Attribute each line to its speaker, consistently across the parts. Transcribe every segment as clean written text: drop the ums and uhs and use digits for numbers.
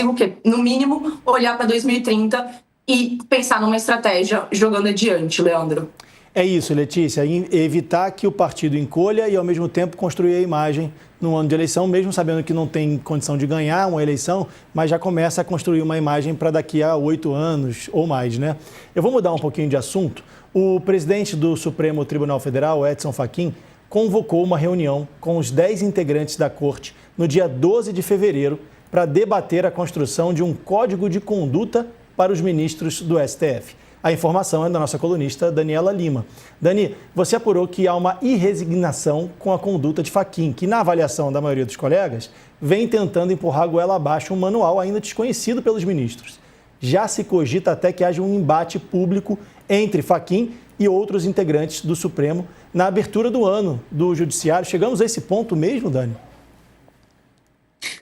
Speaker 1: o quê? No mínimo, olhar para 2030 e pensar numa estratégia jogando adiante, Leandro.
Speaker 2: É isso, Letícia, evitar que o partido encolha e, ao mesmo tempo, construir a imagem no ano de eleição, mesmo sabendo que não tem condição de ganhar uma eleição, mas já começa a construir uma imagem para daqui a 8 anos ou mais, né? Eu vou mudar um pouquinho de assunto. O presidente do Supremo Tribunal Federal, Edson Fachin, convocou uma reunião com os 10 integrantes da Corte no dia 12 de fevereiro para debater a construção de um código de conduta para os ministros do STF. A informação é da nossa colunista Daniela Lima. Dani, você apurou que há uma irresignação com a conduta de Fachin, que, na avaliação da maioria dos colegas, vem tentando empurrar a goela abaixo um manual ainda desconhecido pelos ministros. Já se cogita até que haja um embate público entre Fachin e outros integrantes do Supremo na abertura do ano do Judiciário. Chegamos a esse ponto mesmo, Dani?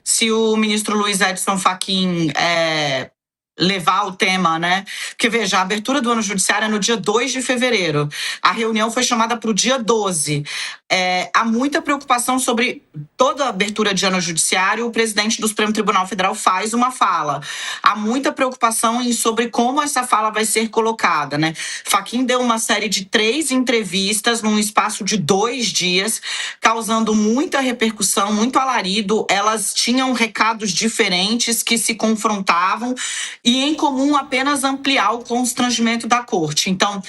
Speaker 3: Se o ministro Luiz Edson Fachin levar o tema, né? Porque, veja, a abertura do ano judiciário é no dia 2 de fevereiro. A reunião foi chamada para o dia 12. Há muita preocupação sobre toda a abertura de ano judiciário. O presidente do Supremo Tribunal Federal faz uma fala. Há muita preocupação sobre como essa fala vai ser colocada, né? Fachin deu uma série de 3 entrevistas num espaço de 2 dias, causando muita repercussão, muito alarido. Elas tinham recados diferentes que se confrontavam e, em comum, apenas ampliar o constrangimento da corte. Então,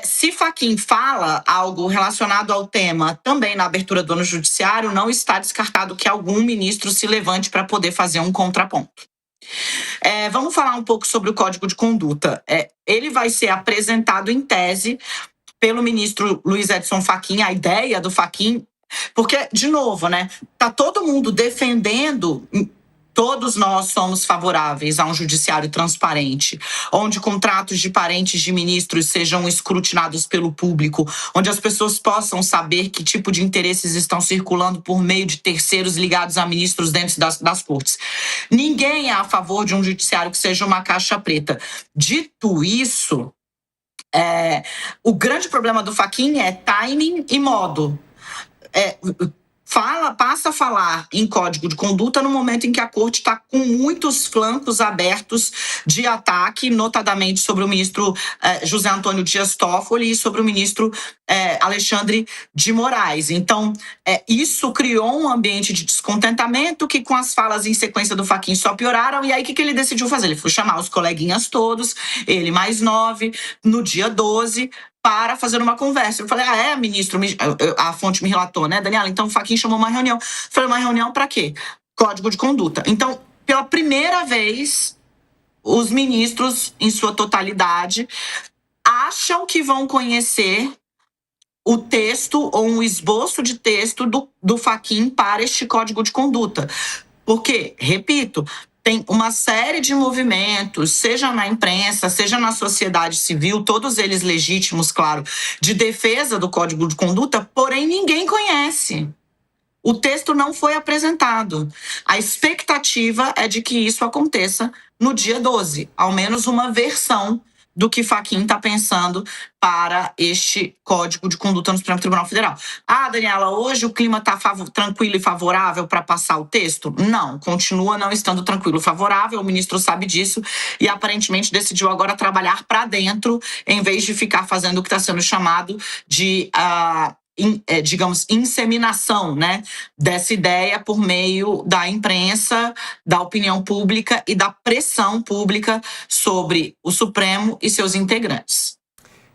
Speaker 3: se Fachin fala algo relacionado ao tema também na abertura do ano judiciário, não está descartado que algum ministro se levante para poder fazer um contraponto. Vamos falar um pouco sobre o Código de Conduta. Ele vai ser apresentado em tese pelo ministro Luiz Edson Fachin, a ideia do Fachin, porque, de novo, né, tá todo mundo defendendo. Todos nós somos favoráveis a um judiciário transparente, onde contratos de parentes de ministros sejam escrutinados pelo público, onde as pessoas possam saber que tipo de interesses estão circulando por meio de terceiros ligados a ministros dentro das cortes. Ninguém é a favor de um judiciário que seja uma caixa preta. Dito isso, o grande problema do Fachin é timing e modo. Passa a falar em código de conduta no momento em que a corte está com muitos flancos abertos de ataque, notadamente sobre o ministro José Antônio Dias Toffoli e sobre o ministro Alexandre de Moraes. Então, isso criou um ambiente de descontentamento que, com as falas em sequência do Fachin, só pioraram. E aí, o que ele decidiu fazer? Ele foi chamar os coleguinhas todos, ele mais 9, no dia 12, para fazer uma conversa. Eu falei, ministro, a fonte me relatou, né, Daniela? Então o Fachin chamou uma reunião. Eu falei, uma reunião para quê? Código de conduta. Então, pela primeira vez, os ministros, em sua totalidade, acham que vão conhecer o texto ou um esboço de texto do Fachin para este código de conduta. Porque, repito, tem uma série de movimentos, seja na imprensa, seja na sociedade civil, todos eles legítimos, claro, de defesa do Código de Conduta, porém ninguém conhece. O texto não foi apresentado. A expectativa é de que isso aconteça no dia 12, ao menos uma versão do que Fachin está pensando para este Código de Conduta no Supremo Tribunal Federal. Daniela, hoje o clima está tranquilo e favorável para passar o texto? Não, continua não estando tranquilo e favorável, o ministro sabe disso e aparentemente decidiu agora trabalhar para dentro, em vez de ficar fazendo o que está sendo chamado de digamos, inseminação, né, dessa ideia por meio da imprensa, da opinião pública e da pressão pública sobre o Supremo e seus integrantes.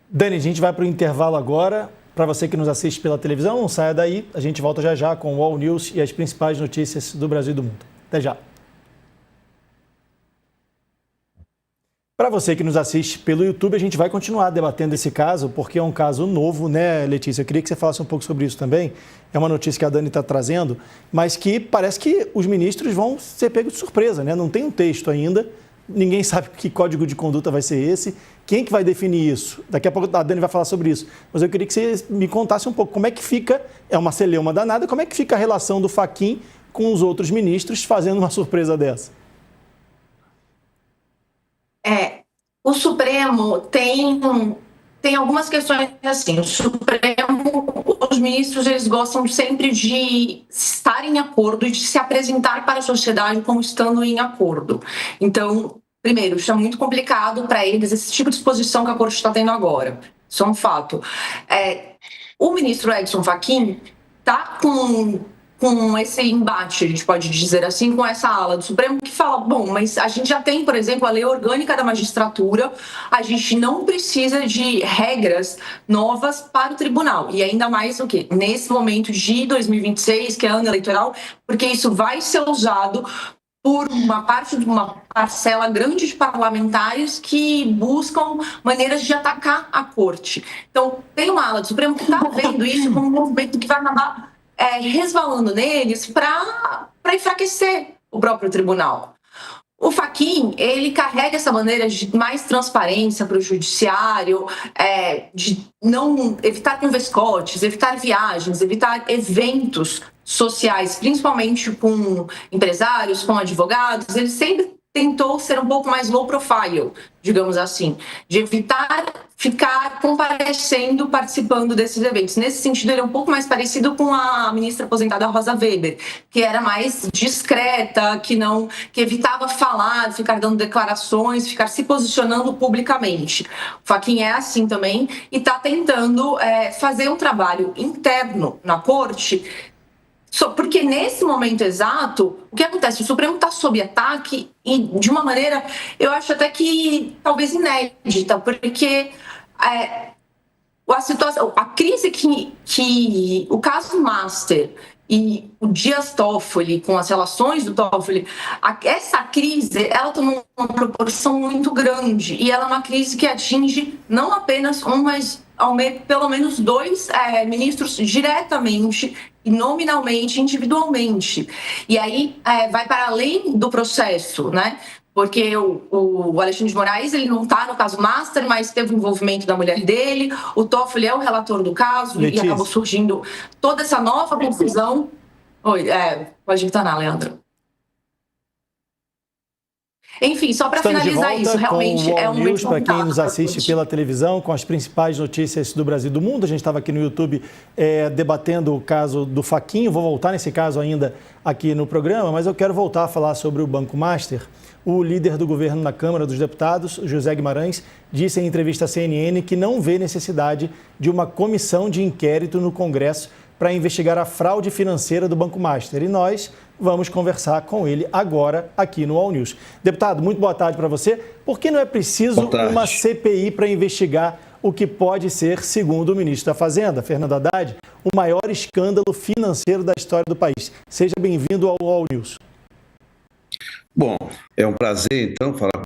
Speaker 2: Dani, a gente vai para o intervalo agora. Para você que nos assiste pela televisão, não saia daí. A gente volta já já com o All News e as principais notícias do Brasil e do mundo. Até já. Para você que nos assiste pelo YouTube, a gente vai continuar debatendo esse caso, porque é um caso novo, né, Letícia? Eu queria que você falasse um pouco sobre isso também. É uma notícia que a Dani está trazendo, mas que parece que os ministros vão ser pegos de surpresa, né? Não tem um texto ainda, ninguém sabe que código de conduta vai ser esse. Quem que vai definir isso? Daqui a pouco a Dani vai falar sobre isso. Mas eu queria que você me contasse um pouco como é que fica, é uma celeuma danada, como é que fica a relação do Fachin com os outros ministros fazendo uma surpresa dessa?
Speaker 1: O Supremo tem tem algumas questões assim. O Supremo, os ministros, eles gostam sempre de estar em acordo e de se apresentar para a sociedade como estando em acordo. Então, primeiro, isso é muito complicado para eles, esse tipo de exposição que a Corte está tendo agora. Isso é um fato. O ministro Edson Fachin está com esse embate, a gente pode dizer assim, com essa ala do Supremo que fala, bom, mas a gente já tem, por exemplo, a lei orgânica da magistratura, a gente não precisa de regras novas para o tribunal, e ainda mais o quê? Nesse momento de 2026, que é ano eleitoral, porque isso vai ser usado por uma parte de uma parcela grande de parlamentares que buscam maneiras de atacar a corte. Então, tem uma ala do Supremo que está vendo isso como um movimento que vai acabar resvalando neles para enfraquecer o próprio tribunal. O Fachin, ele carrega essa maneira de mais transparência para o judiciário, de não evitar convescotes, evitar viagens, evitar eventos sociais, principalmente com empresários, com advogados. Ele sempre tentou ser um pouco mais low profile, digamos assim, de evitar ficar comparecendo, participando desses eventos. Nesse sentido, ele é um pouco mais parecido com a ministra aposentada Rosa Weber, que era mais discreta, que evitava falar, ficar dando declarações, ficar se posicionando publicamente. O Fachin é assim também e está tentando fazer um trabalho interno na corte. Porque nesse momento exato, o que acontece? O Supremo está sob ataque e de uma maneira, eu acho até que talvez inédita, porque a situação, a crise que o caso Master e o Dias Toffoli, com as relações do Toffoli, essa crise, ela tomou uma proporção muito grande e ela é uma crise que atinge não apenas um, mas pelo menos dois ministros diretamente e nominalmente, individualmente. E aí vai para além do processo, né? Porque o Alexandre de Moraes, ele não está no caso Master, mas teve o envolvimento da mulher dele, o Toffoli é o relator do caso,
Speaker 2: Letícia.
Speaker 1: E acabou surgindo toda essa nova confusão. Oi, pode retornar, Leandro. Enfim, só para finalizar isso, realmente é um
Speaker 2: News para quem nos assiste pela televisão, com as principais notícias do Brasil e do mundo. A gente estava aqui no YouTube debatendo o caso do Fachin. Vou voltar nesse caso ainda aqui no programa, mas eu quero voltar a falar sobre o Banco Master. O líder do governo na Câmara dos Deputados, José Guimarães, disse em entrevista à CNN que não vê necessidade de uma comissão de inquérito no Congresso para investigar a fraude financeira do Banco Master. E nós vamos conversar com ele agora aqui no All News. Deputado, muito boa tarde para você. Por que não é preciso uma CPI para investigar o que pode ser, segundo o ministro da Fazenda, Fernando Haddad, o maior escândalo financeiro da história do país? Seja bem-vindo ao All News.
Speaker 4: Bom, é um prazer, então, falar com